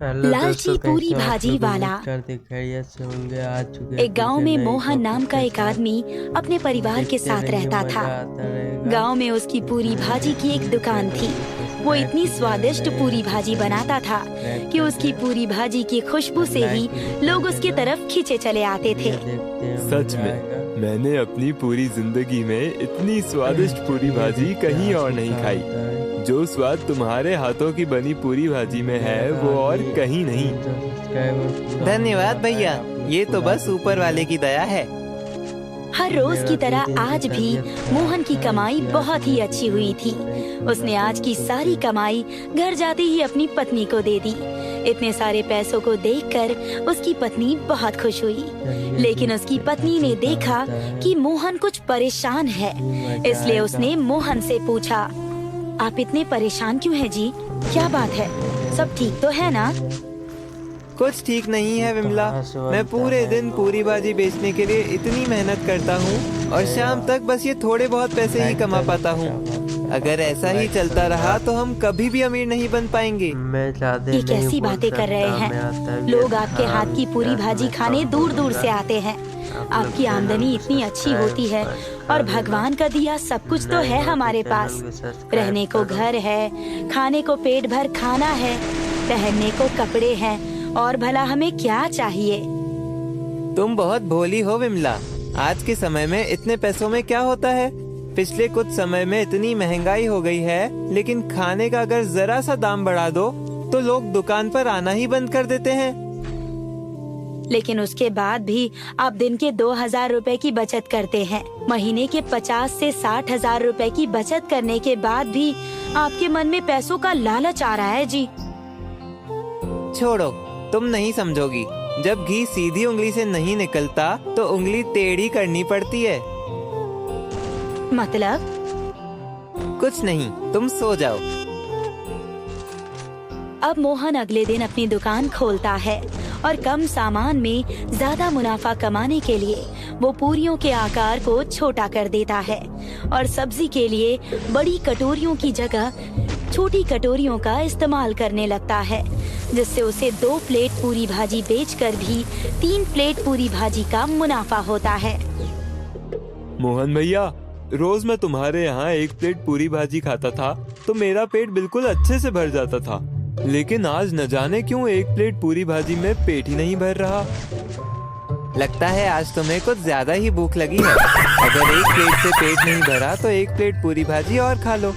Hello लालची दोस्तों, पूरी कैसे हो आप भाजी लोग? वाला। उम्मीद करते खैरियत से होंगे। आ चुके हैं एक गांव फिर से में नए मोहन नाम टॉपिक का के एक साथ। आदमी अपने परिवार के देखते साथ रहिए, रहता था। मजा आता रहेगा। गांव में उसकी पूरी वीडियो भाजी की एक देखिए, दुकान चैनल थी। को वो सब्सक्राइब इतनी कीजिए, स्वादिष्ट नए पूरी हैं तो भाजी चैनल बनाता को था सब्सक्राइब कि कर उसकी देना पूरी भाजी की खुशबू और से ही लाइक भी कर लोग उसकी देना। तरफ खींचे चले आते थे। चलिए देखते हैं, सच मजा में आएगा। मैंने अपनी पूरी जिंदगी में इतनी स्वादिष्ट पूरी चलिए भाजी देखते हैं कहीं और आगे नहीं क्या खाई। होता है। जो स्वाद तुम्हारे हाथों की बनी पूरी भाजी में है वो और कहीं नहीं। धन्यवाद भैया, ये तो बस ऊपर वाले की दया है। हर रोज की तरह आज भी मोहन की कमाई बहुत ही अच्छी हुई थी। उसने आज की सारी कमाई घर जाते ही अपनी पत्नी को दे दी। इतने सारे पैसों को देखकर उसकी पत्नी बहुत खुश हुई। लेकिन उसकी पत्नी ने देखा कि मोहन कुछ परेशान है, इसलिए उसने मोहन से पूछा, आप इतने परेशान क्यों हैं जी? क्या बात है? सब ठीक तो है ना? कुछ ठीक नहीं है विमला, मैं पूरे दिन पूरी भाजी बेचने के लिए इतनी मेहनत करता हूँ और शाम तक बस ये थोड़े बहुत पैसे ही कमा पाता हूँ। अगर ऐसा ही चलता रहा तो हम कभी भी अमीर नहीं बन पाएंगे। ये कैसी बातें कर रहे हैं? लोग आपके हाथ की पूरी भाजी खाने दूर दूर से आते हैं। आपकी आमदनी इतनी अच्छी होती है और भगवान का दिया सब कुछ तो है हमारे पास। रहने को घर है, खाने को पेट भर खाना है, पहनने को कपड़े हैं, और भला हमें क्या चाहिए? तुम बहुत भोली हो विमला। आज के समय में इतने पैसों में क्या होता है? पिछले कुछ समय में इतनी महंगाई हो गई है, लेकिन खाने का अगर जरा सा दाम बढ़ा दो तो लोग दुकान पर आना ही बंद कर देते हैं। लेकिन उसके बाद भी आप दिन के 2,000 रुपए की बचत करते हैं। महीने के 50 से 60,000 रुपए की बचत करने के बाद भी आपके मन में पैसों का लालच आ रहा है जी। छोड़ो, तुम नहीं समझोगी। जब घी सीधी उंगली से नहीं निकलता तो उंगली टेढ़ी करनी पड़ती है। मतलब? कुछ नहीं, तुम सो जाओ। अब मोहन अगले दिन अपनी दुकान खोलता है और कम सामान में ज्यादा मुनाफा कमाने के लिए वो पूरियों के आकार को छोटा कर देता है और सब्जी के लिए बड़ी कटोरियों की जगह छोटी कटोरियों का इस्तेमाल करने लगता है, जिससे उसे 2 प्लेट पूरी भाजी बेचकर भी 3 प्लेट पूरी भाजी का मुनाफा होता है। मोहन भैया, रोज मैं तुम्हारे यहाँ 1 प्लेट पूरी भाजी खाता था तो मेरा पेट बिल्कुल अच्छे से भर जाता था, लेकिन आज न जाने क्यों 1 प्लेट पूरी भाजी में पेट ही नहीं भर रहा। लगता है आज तुम्हें कुछ ज्यादा ही भूख लगी है। अगर 1 प्लेट से पेट नहीं भरा तो 1 प्लेट पूरी भाजी और खा लो।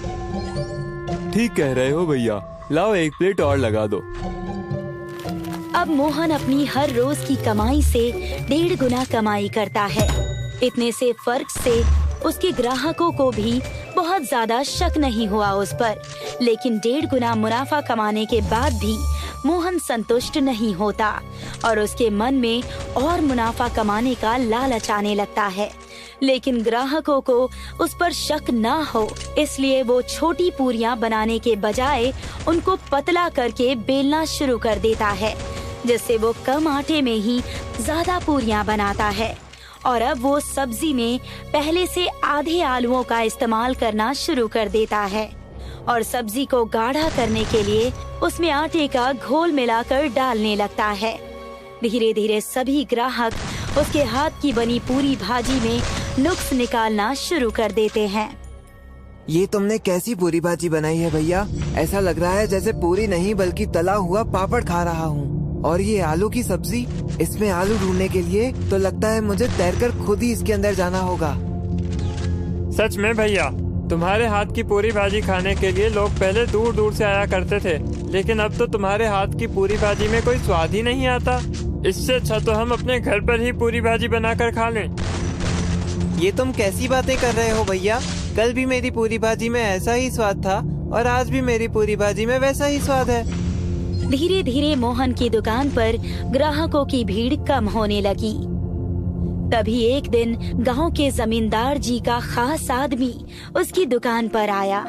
ठीक कह रहे हो भैया, लाओ 1 प्लेट और लगा दो। अब मोहन अपनी हर रोज की कमाई से 1.5 गुना कमाई करता है। इतने से फर्क से उसके ग्राहकों को भी बहुत ज्यादा शक नहीं हुआ उस पर, लेकिन 1.5 गुना मुनाफा कमाने के बाद भी मोहन संतुष्ट नहीं होता और उसके मन में और मुनाफा कमाने का लालच आने लगता है। लेकिन ग्राहकों को उस पर शक ना हो, इसलिए वो छोटी पूरियां बनाने के बजाय उनको पतला करके बेलना शुरू कर देता है, जिससे वो कम आटे में ही ज्यादा पूरियां बनाता है। और अब वो सब्जी में पहले से आधे आलूओं का इस्तेमाल करना शुरू कर देता है और सब्जी को गाढ़ा करने के लिए उसमें आटे का घोल मिलाकर डालने लगता है। धीरे धीरे सभी ग्राहक उसके हाथ की बनी पूरी भाजी में नुक्स निकालना शुरू कर देते हैं। ये तुमने कैसी पूरी भाजी बनाई है भैया? ऐसा लग रहा है जैसे पूरी नहीं बल्कि तला हुआ पापड़ खा रहा हूँ। और ये आलू की सब्जी, इसमें आलू ढूंढने के लिए तो लगता है मुझे तैरकर खुद ही इसके अंदर जाना होगा। सच में भैया, तुम्हारे हाथ की पूरी भाजी खाने के लिए लोग पहले दूर दूर से आया करते थे, लेकिन अब तो तुम्हारे हाथ की पूरी भाजी में कोई स्वाद ही नहीं आता। इससे अच्छा तो हम अपने घर पर ही पूरी भाजी बनाकर खा लें। ये तुम कैसी बातें कर रहे हो भैया? कल भी मेरी पूरी भाजी में ऐसा ही स्वाद था और आज भी मेरी पूरी भाजी में वैसा ही स्वाद है। धीरे धीरे मोहन की दुकान पर ग्राहकों की भीड़ कम होने लगी। तभी एक दिन गांव के जमींदार जी का खास आदमी उसकी दुकान पर आया।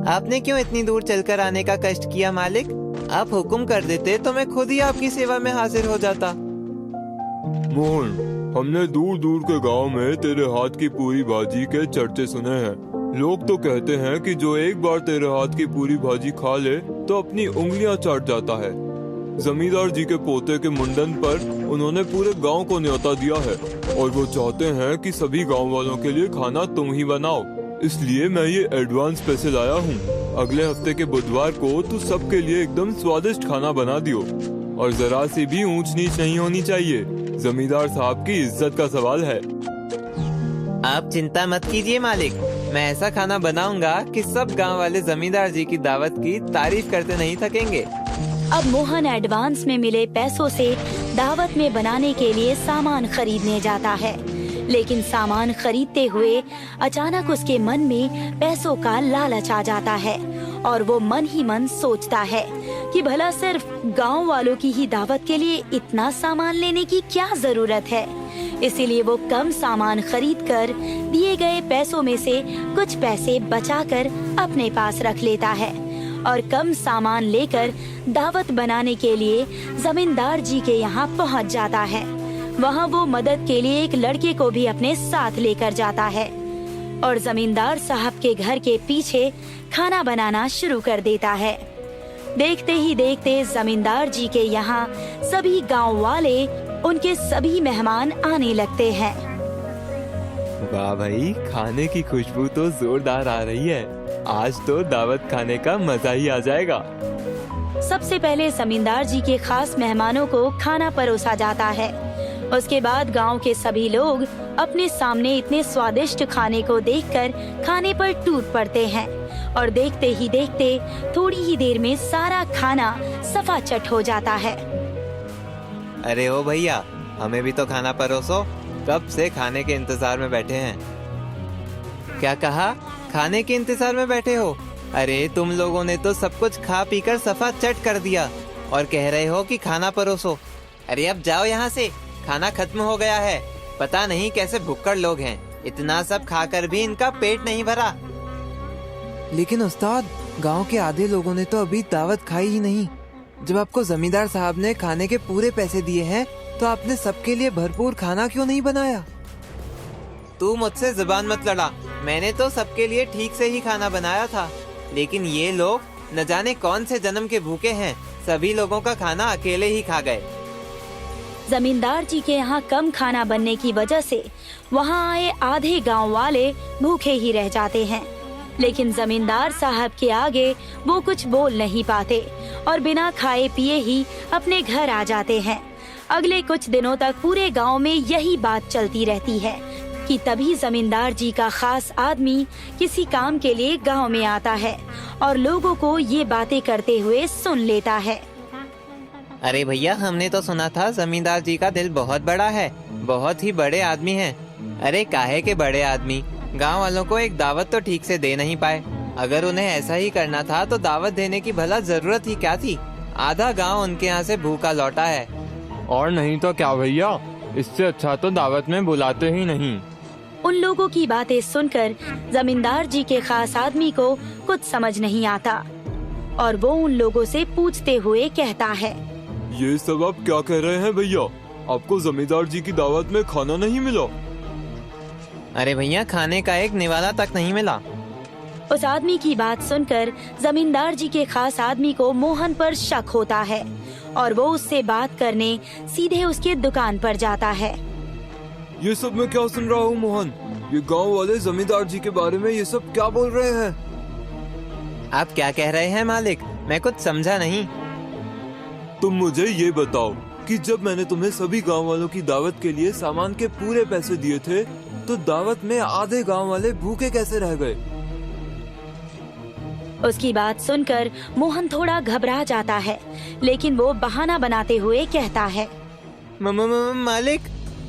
आपने क्यों इतनी दूर चलकर आने का कष्ट किया मालिक? आप हुक्म कर देते तो मैं खुद ही आपकी सेवा में हाजिर हो जाता। मोहन, हमने दूर दूर के गांव में तेरे हाथ की पूरी भाजी के चर्चे सुने हैं। लोग तो कहते हैं कि जो एक बार तेरे हाथ की पूरी भाजी खा ले तो अपनी उंगलियां चाट जाता है। जमींदार जी के पोते के मुंडन पर उन्होंने पूरे गांव को न्योता दिया है और वो चाहते हैं कि सभी गांव वालों के लिए खाना तुम ही बनाओ। इसलिए मैं ये एडवांस पैसे लाया हूँ। अगले हफ्ते के बुधवार को तू सबके लिए एकदम स्वादिष्ट खाना बना दियो और जरा सी भी ऊंच नीच नहीं होनी चाहिए। जमींदार साहब की इज्जत का सवाल है। आप चिंता मत कीजिए मालिक, मैं ऐसा खाना बनाऊंगा कि सब गांव वाले जमींदार जी की दावत की तारीफ करते नहीं थकेंगे। अब मोहन एडवांस में मिले पैसों से दावत में बनाने के लिए सामान खरीदने जाता है, लेकिन सामान खरीदते हुए अचानक उसके मन में पैसों का लालच आ जाता है और वो मन ही मन सोचता है कि भला सिर्फ गांव वालों की ही दावत के लिए इतना सामान लेने की क्या जरूरत है। इसीलिए वो कम सामान खरीदकर दिए गए पैसों में से कुछ पैसे बचाकर अपने पास रख लेता है और कम सामान लेकर दावत बनाने के लिए जमींदार जी के यहाँ पहुँच जाता है। वहाँ वो मदद के लिए एक लड़के को भी अपने साथ लेकर जाता है और जमींदार साहब के घर के पीछे खाना बनाना शुरू कर देता है। देखते ही देखते जमींदार जी के यहाँ सभी गांव वाले, उनके सभी मेहमान आने लगते हैं। वाह भाई, खाने की खुशबू तो जोरदार आ रही है। आज तो दावत खाने का मजा ही आ जाएगा। सबसे पहले जमींदार जी के खास मेहमानों को खाना परोसा जाता है। उसके बाद गांव के सभी लोग अपने सामने इतने स्वादिष्ट खाने को देखकर खाने पर टूट पड़ते हैं और देखते ही देखते थोड़ी ही देर में सारा खाना सफाचट हो जाता है। अरे ओ भैया, हमें भी तो खाना परोसो, कब से खाने के इंतजार में बैठे हैं। क्या कहा? खाने के इंतजार में बैठे हो? अरे तुम लोगों ने तो सब कुछ खा पीकर सफा चट कर दिया और कह रहे हो कि खाना परोसो। अरे अब जाओ यहाँ से, खाना खत्म हो गया है। पता नहीं कैसे भुक्कड़ लोग हैं, इतना सब खाकर भी इनका पेट नहीं भरा। लेकिन उस्ताद, गांव के आधे लोगों ने तो अभी दावत खाई ही नहीं। जब आपको जमींदार साहब ने खाने के पूरे पैसे दिए हैं, तो आपने सबके लिए भरपूर खाना क्यों नहीं बनाया? तू मुझसे जुबान मत लड़ा, मैंने तो सबके लिए ठीक से ही खाना बनाया था। लेकिन ये लोग न जाने कौन से जन्म के भूखे हैं, सभी लोगों का खाना अकेले ही खा गए। जमींदार जी के यहाँ कम खाना बनने की वजह से वहाँ आए आधे गांव वाले भूखे ही रह जाते हैं। लेकिन जमींदार साहब के आगे वो कुछ बोल नहीं पाते और बिना खाए पिए ही अपने घर आ जाते हैं। अगले कुछ दिनों तक पूरे गांव में यही बात चलती रहती है कि तभी जमींदार जी का खास आदमी किसी काम के लिए गांव में आता है और लोगों को ये बातें करते हुए सुन लेता है। अरे भैया, हमने तो सुना था जमींदार जी का दिल बहुत बड़ा है, बहुत ही बड़े आदमी हैं। अरे काहे के बड़े आदमी, गांव वालों को एक दावत तो ठीक से दे नहीं पाए। अगर उन्हें ऐसा ही करना था तो दावत देने की भला जरूरत ही क्या थी? आधा गांव उनके यहाँ से भूखा लौटा है। और नहीं तो क्या भैया, इससे अच्छा तो दावत में बुलाते ही नहीं। उन लोगों की बातें सुनकर जमींदार जी के खास आदमी को कुछ समझ नहीं आता और वो उन लोगों से पूछते हुए कहता है, ये सब आप क्या कह रहे हैं भैया? आपको जमींदार जी की दावत में खाना नहीं मिला? अरे भैया, खाने का एक निवाला तक नहीं मिला। उस आदमी की बात सुनकर जमींदार जी के खास आदमी को मोहन पर शक होता है और वो उससे बात करने सीधे उसके दुकान पर जाता है। ये सब मैं क्या सुन रहा हूँ मोहन? ये गांव वाले जमींदार जी के बारे में ये सब क्या बोल रहे हैं? आप क्या कह रहे हैं मालिक? मैं कुछ समझा नहीं। तुम मुझे ये बताओ कि जब मैंने तुम्हें सभी गांव वालों की दावत के लिए सामान के पूरे पैसे दिए थे, तो दावत में आधे गांव वाले भूखे कैसे रह गए? उसकी बात सुनकर मोहन थोड़ा घबरा जाता है, लेकिन वो बहाना बनाते हुए कहता है, मालिक,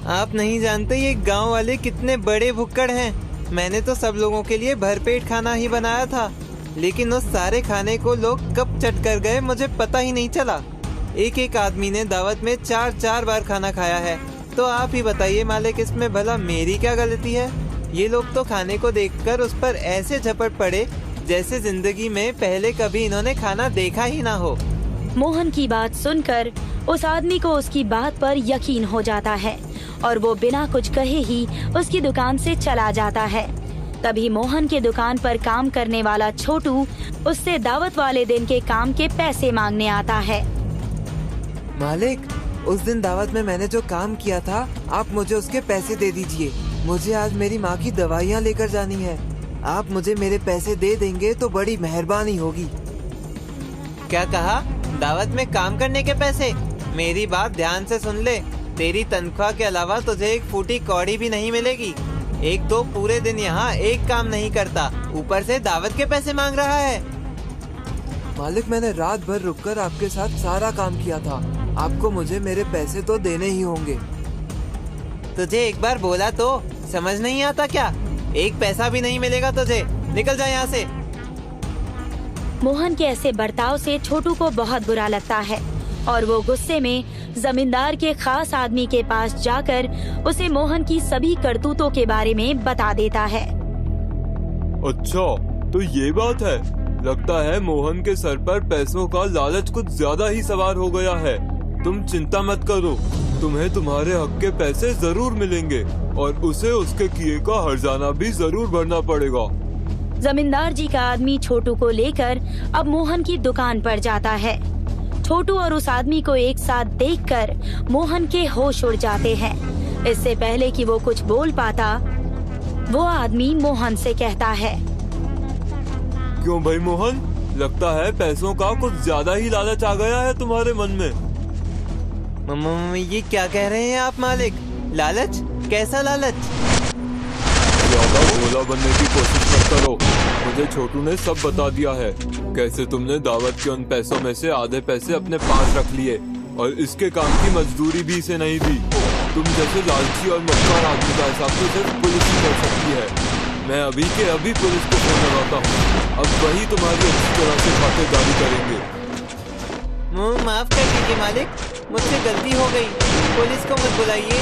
आप नहीं जानते ये गांव वाले कितने बड़े भुक्कड़ हैं। मैंने तो सब लोगों के लिए भरपेट खाना ही बनाया था, लेकिन उस सारे खाने को लोग कब चट कर गए मुझे पता ही नहीं चला। एक एक आदमी ने दावत में 4-4 बार खाना खाया है। तो आप ही बताइए मालिक, इसमें भला मेरी क्या गलती है? ये लोग तो खाने को देखकर उस पर ऐसे झपट पड़े जैसे जिंदगी में पहले कभी इन्होंने खाना देखा ही ना हो। मोहन की बात सुनकर उस आदमी को उसकी बात पर यकीन हो जाता है और वो बिना कुछ कहे ही उसकी दुकान से चला जाता है। तभी मोहन के दुकान पर काम करने वाला छोटू उससे दावत वाले दिन के काम के पैसे मांगने आता है। मालिक, उस दिन दावत में मैंने जो काम किया था, आप मुझे उसके पैसे दे दीजिए। मुझे आज मेरी माँ की दवाइयाँ लेकर जानी है। आप मुझे मेरे पैसे दे देंगे तो बड़ी मेहरबानी होगी। क्या कहा? दावत में काम करने के पैसे? मेरी बात ध्यान से सुन ले। तेरी तनख्वाह के अलावा तुझे एक फूटी कौड़ी भी नहीं मिलेगी। एक तो पूरे दिन यहाँ एक काम नहीं करता, ऊपर से दावत के पैसे मांग रहा है। मालिक, मैंने रात भर रुककर आपके साथ सारा काम किया था। आपको मुझे मेरे पैसे तो देने ही होंगे। तुझे एक बार बोला तो समझ नहीं आता क्या? एक पैसा भी नहीं मिलेगा तुझे। निकल जा यहाँ से। मोहन के ऐसे बर्ताव से छोटू को बहुत बुरा लगता है और वो गुस्से में जमींदार के खास आदमी के पास जाकर उसे मोहन की सभी करतूतों के बारे में बता देता है। अच्छा, तो ये बात है। लगता है मोहन के सर पर पैसों का लालच कुछ ज्यादा ही सवार हो गया है। तुम चिंता मत करो, तुम्हें तुम्हारे हक के पैसे जरूर मिलेंगे और उसे उसके किए का हर्जाना भी जरूर भरना पड़ेगा। जमींदार जी का आदमी छोटू को लेकर अब मोहन की दुकान पर जाता है। छोटू और उस आदमी को एक साथ देखकर मोहन के होश उड़ जाते हैं। इससे पहले कि वो कुछ बोल पाता, वो आदमी मोहन से कहता है, क्यों भाई मोहन, लगता है पैसों का कुछ ज्यादा ही लालच आ गया है तुम्हारे मन में। ये क्या कह रहे हैं आप मालिक? लालच? कैसा लालच? ज्यादा भोला बनने की कोशिश मत करो। मुझे छोटू ने सब बता दिया है, कैसे तुमने दावत के उन पैसों में से आधे पैसे अपने पास रख लिए और इसके काम की मजदूरी भी इसे नहीं दी। तुम जैसे लालची और मक्कार आदमी का हिसाब तो सिर्फ पुलिस ही कर सकती है। मैं अभी के अभी पुलिस को फोन लगाता हूँ। अब वही तुम्हारी अच्छी तरह से खातिरदारी करेंगे। माफ कर दीजिए मालिक, मुझसे गलती हो गई। पुलिस को मत बुलाइए।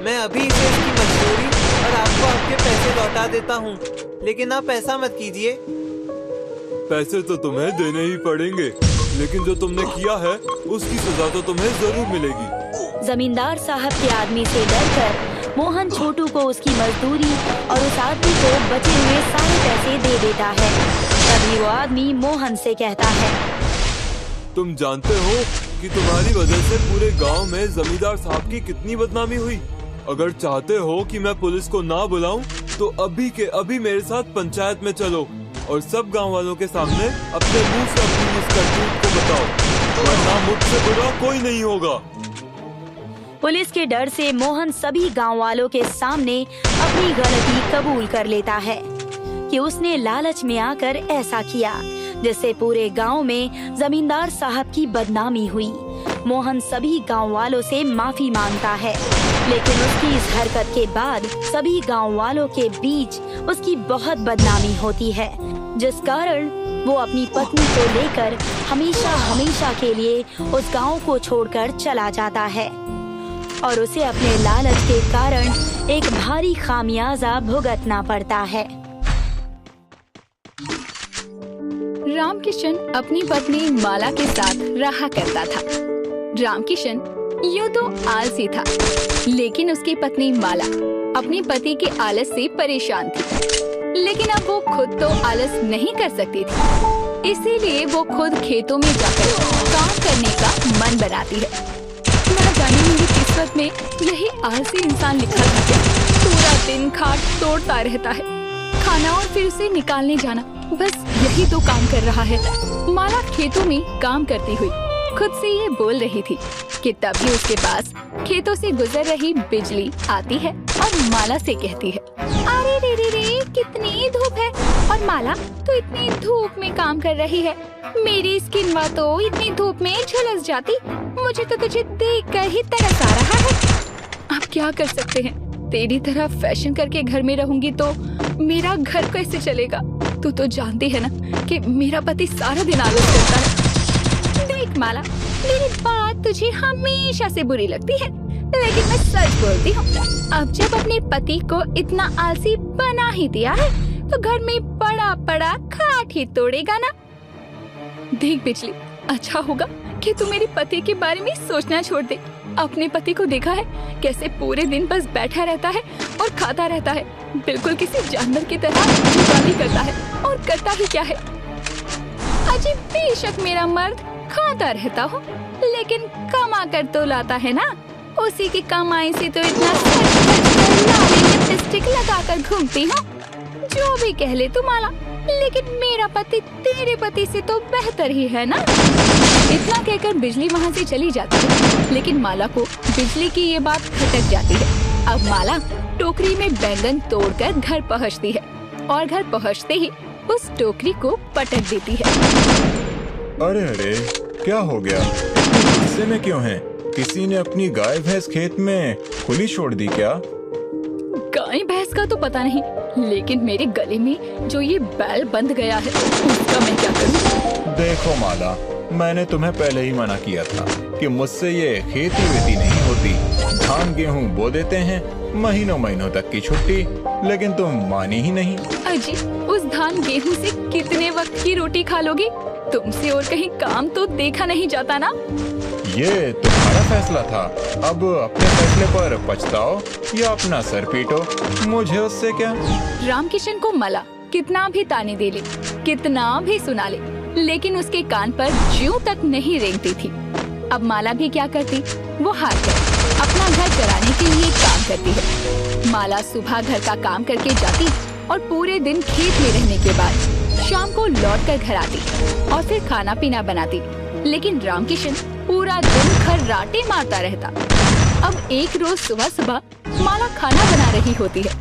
मैं अभी इसे इसकी मजदूरी और आपको आपके पैसे लौटा देता हूँ, लेकिन आप ऐसा मत कीजिए। पैसे तो तुम्हें देने ही पड़ेंगे, लेकिन जो तुमने किया है उसकी सजा तो तुम्हें जरूर मिलेगी। जमींदार साहब के आदमी से डरकर मोहन छोटू को उसकी मजदूरी और उस आदमी को बचे हुए सारे पैसे दे देता है। तभी वो आदमी मोहन से कहता है, तुम जानते हो कि तुम्हारी वजह से पूरे गांव में जमींदार साहब की कितनी बदनामी हुई। अगर चाहते हो कि मैं पुलिस को ना बुलाऊं, तो अभी के अभी मेरे साथ पंचायत में चलो और सब गांव वालों के सामने अपने मुंह से अपनी इस करतूत को बताओ, वरना मुझसे बुरा कोई नहीं होगा। पुलिस के डर से मोहन सभी गांव वालों के सामने अपनी गलती कबूल कर लेता है कि उसने लालच में आकर ऐसा किया, जिससे पूरे गांव में जमींदार साहब की बदनामी हुई। मोहन सभी गांव वालों से माफी मांगता है, लेकिन उसकी इस हरकत के बाद सभी गांव वालों के बीच उसकी बहुत बदनामी होती है, जिस कारण वो अपनी पत्नी को लेकर हमेशा हमेशा के लिए उस गांव को छोड़कर चला जाता है और उसे अपने लालच के कारण एक भारी खामियाजा भुगतना पड़ता है। रामकिशन अपनी पत्नी माला के साथ रहा करता था। रामकिशन यूं तो आलसी था, लेकिन उसकी पत्नी माला अपने पति के आलस से परेशान थी। लेकिन अब वो खुद तो आलस नहीं कर सकती थी, इसीलिए वो खुद खेतों में जाकर काम करने का मन बनाती है। ना जाने मेरी किस्मत में यही आलसी इंसान लिखा था क्या? पूरा दिन खाट तोड़ता रहता है, खाना और फिर उसे निकालने जाना, बस यही तो काम कर रहा है। माला खेतों में काम करती हुई खुद से ये बोल रही थी कि तभी उसके पास खेतों से गुजर रही बिजली आती है और माला से कहती है, अरे रे रे रे, कितनी धूप है और माला तो इतनी धूप में काम कर रही है। मेरी स्किन तो इतनी धूप में झुलस जाती। मुझे तो तुझे देखकर ही तरस आ रहा है। अब क्या कर सकते हैं, तेरी तरह फैशन करके घर में रहूंगी तो मेरा घर कैसे चलेगा? तू तो जानती है ना कि मेरा पति सारा दिन आलस करता है। देख माला, मेरी बात तुझे हमेशा से बुरी लगती है, लेकिन मैं सच बोलती हूँ। अब जब अपने पति को इतना आलसी बना ही दिया है, तो घर में पड़ा पड़ा खाट ही तोड़ेगा ना। देख बिजली, अच्छा होगा कि तू मेरे पति के बारे में सोचना छोड़ दे। अपने पति को देखा है कैसे पूरे दिन बस बैठा रहता है और खाता रहता है, बिल्कुल किसी जानवर की तरह जुगाली करता है। और करता ही क्या है? अजी बेशक मेरा मर्द खाता रहता हूँ, लेकिन कमा कर तो लाता है ना। उसी की कमाई से तो इतना लाली लिपस्टिक लगाकर घूमती हूँ। जो भी कह ले तू माला, लेकिन मेरा पति तेरे पति से तो बेहतर ही है ना। इतना कहकर बिजली वहाँ से चली जाती है, लेकिन माला को बिजली की ये बात खटक जाती है। अब माला टोकरी में बैंगन तोड़कर घर पहुँचती है और घर पहुँचते ही उस टोकरी को पटक देती है। अरे अरे, क्या हो गया? इतने गुस्से में क्यों हैं? किसी ने अपनी गाय भैंस खेत में खुली छोड़ दी क्या? गाय भैंस का तो पता नहीं, लेकिन मेरे गले में जो ये बैल बंध गया है उसका मैं क्या करूं? देखो माला, मैंने तुम्हें पहले ही मना किया था कि मुझसे ये खेती वेती नहीं होती। धान गेहूँ बो देते हैं, महीनों महीनों तक की छुट्टी, लेकिन तुम मानी ही नहीं। अजी, उस धान गेहूँ से कितने वक्त की रोटी खा लोगी? तुमसे और कहीं काम तो देखा नहीं जाता ना। ये तुम्हारा फैसला था, अब अपने फैसले पर पछताओ या अपना सर पीटो, मुझे उससे क्या। रामकिशन को माला कितना भी ताने दे ले, कितना भी सुना ले, लेकिन उसके कान पर ज्यों तक नहीं रेंगती थी। अब माला भी क्या करती, वो हार गई। अपना घर चलाने के लिए काम करती है। माला सुबह घर का काम करके जाती और पूरे दिन खेत में रहने के बाद शाम को लौटकर घर आती और फिर खाना पीना बनाती। लेकिन रामकिशन पूरा दिन खर्राटे मारता रहता। अब एक रोज सुबह सुबह माला खाना बना रही होती है।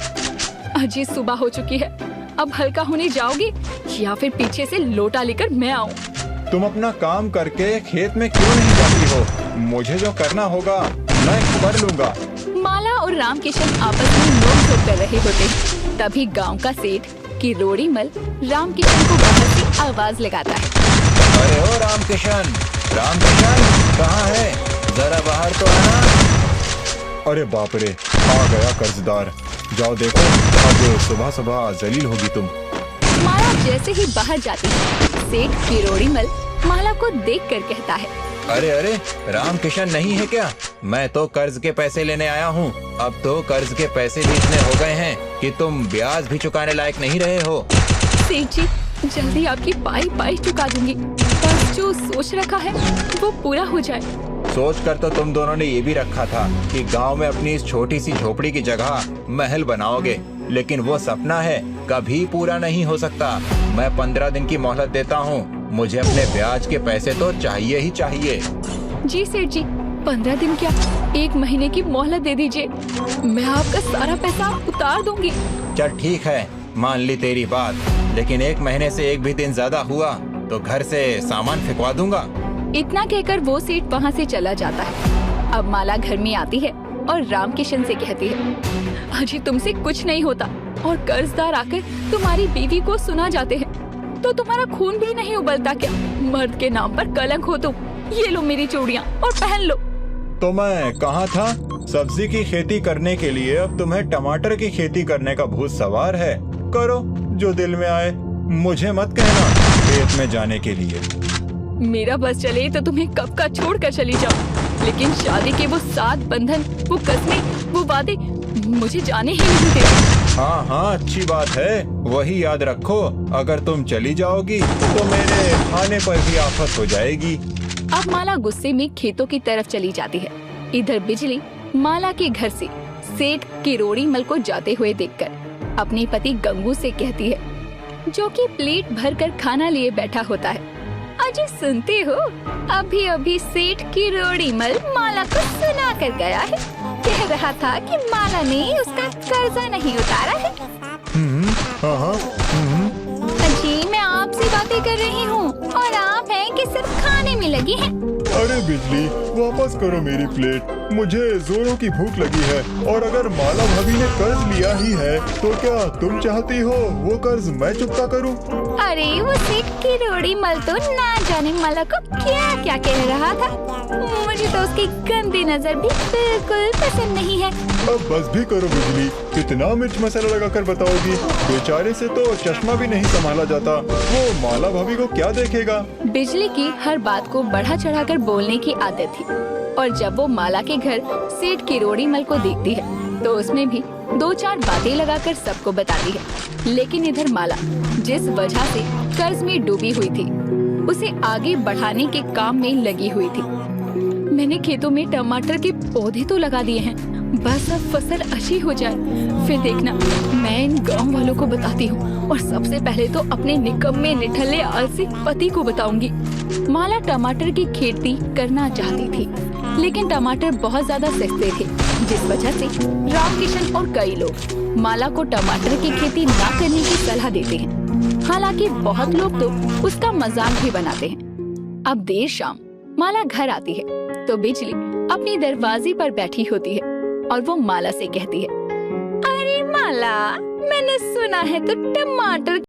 अजी, सुबह हो चुकी है, अब हल्का होने जाओगी या फिर पीछे से लोटा लेकर मैं आऊँ? तुम अपना काम करके खेत में क्यों नहीं जाती हो? मुझे जो करना होगा मैं कर लूँगा। माला और रामकिशन आपस में नोक-झोंक कर रहे होते हैं। तभी गांव का सेठ किरोड़ीमल रामकिशन को बाहर से आवाज लगाता है। अरे ओ रामकिशन, रामकिशन कहाँ है? जरा बाहर तो आना। अरे बाप रे, आ गया कर्जदार। जाओ देखो, अब सुबह सुबह जलील होगी तुम। माला जैसे ही बाहर जाती है, सेठ किरोड़ीमल माला को देखकर कहता है, अरे अरे, रामकिशन नहीं है क्या? मैं तो कर्ज के पैसे लेने आया हूँ। अब तो कर्ज के पैसे भी इतने हो गए हैं कि तुम ब्याज भी चुकाने लायक नहीं रहे हो। सेठ जी, जल्दी आपकी पाई पाई चुका दूंगी, बस जो सोच रखा है वो पूरा हो जाए। सोच कर तो तुम दोनों ने ये भी रखा था कि गांव में अपनी इस छोटी सी झोपड़ी की जगह महल बनाओगे, लेकिन वो सपना है, कभी पूरा नहीं हो सकता। मैं 15 दिन की मोहलत देता हूँ, मुझे अपने ब्याज के पैसे तो चाहिए ही चाहिए। जी सेठ जी, 15 दिन क्या, 1 महीने की मोहलत दे दीजिए, मैं आपका सारा पैसा उतार दूंगी। चल ठीक है, मान ली तेरी बात, लेकिन 1 महीने से 1 भी दिन ज्यादा हुआ तो घर से सामान फेंकवा दूंगा। इतना कहकर वो सेठ वहाँ से चला जाता है। अब माला घर में आती है और रामकिशन से कहती है, अजी तुमसे कुछ नहीं होता और कर्जदार आकर तुम्हारी बीवी को सुना जाते हैं तो तुम्हारा खून भी नहीं उबलता क्या? मर्द के नाम पर कलंक हो तुम। ये लो मेरी चूड़ियाँ और पहन लो। तो मैं कहाँ था? सब्जी की खेती करने के लिए अब तुम्हें टमाटर की खेती करने का भूत सवार है। करो जो दिल में आए, मुझे मत कहना खेत में जाने के लिए। मेरा बस चले तो तुम्हें कब का छोड़ कर चली जाऊँ, लेकिन शादी के वो 7 बंधन, वो कस्में, वो वादे मुझे जाने ही नहीं देते। हाँ हाँ, अच्छी बात है, वही याद रखो। अगर तुम चली जाओगी तो मेरे खाने पर भी आफत हो जाएगी। अब माला गुस्से में खेतों की तरफ चली जाती है। इधर बिजली माला के घर से सेठ किरोड़ीमल को जाते हुए देखकर अपने पति गंगू से कहती है, जो कि प्लेट भरकर खाना लिए बैठा होता है, अजी सुनते हो, अभी अभी सेठ किरोड़ीमल माला को सुना कर गया है, कह रहा था कि माला ने उसका कर्जा नहीं उतारा है। हाँ, अजी मैं आपसे बातें कर रही हूँ और आप हैं कि सिर्फ खाने में लगी हैं। अरे बिजली, वापस करो मेरी प्लेट, मुझे जोरों की भूख लगी है। और अगर माला भाभी ने कर्ज लिया ही है तो क्या तुम चाहती हो वो कर्ज मैं चुकता करूं? अरे वो सेठ किरोड़ीमल तो ना जाने माला को क्या क्या कह रहा था। मुझे तो उसकी गंदी नजर भी बिल्कुल पसंद नहीं है। अब बस भी करो बिजली, कितना मिर्च मसाला लगाकर बताओगी? बेचारे से तो चश्मा भी नहीं संभाला जाता, वो माला भाभी को क्या देखेगा? बिजली की हर बात को बढ़ा चढ़ाकर बोलने की आदत थी और जब वो माला के घर सेठ किरोड़ीमल को देखती है तो उसमें भी 2-4 बातें लगाकर सबको बताती है। लेकिन इधर माला जिस वजह से कर्ज में डूबी हुई थी उसे आगे बढ़ाने के काम में लगी हुई थी। मैंने खेतों में टमाटर के पौधे तो लगा दिए हैं, बस अब फसल अच्छी हो जाए, फिर देखना मैं इन गांव वालों को बताती हूँ और सबसे पहले तो अपने निकम्मे निठल्ले आलसी पति को बताऊंगी। माला टमाटर की खेती करना चाहती थी, लेकिन टमाटर बहुत ज्यादा सस्ते थे, जिस वजह से रामकिशन और कई लोग माला को टमाटर की खेती ना करने की सलाह देते हैं। हालांकि बहुत लोग तो उसका मजाक भी बनाते हैं। अब देर शाम माला घर आती है तो बिजली अपनी दरवाजे पर बैठी होती है और वो माला से कहती है, अरे माला, मैंने सुना है तो टमाटर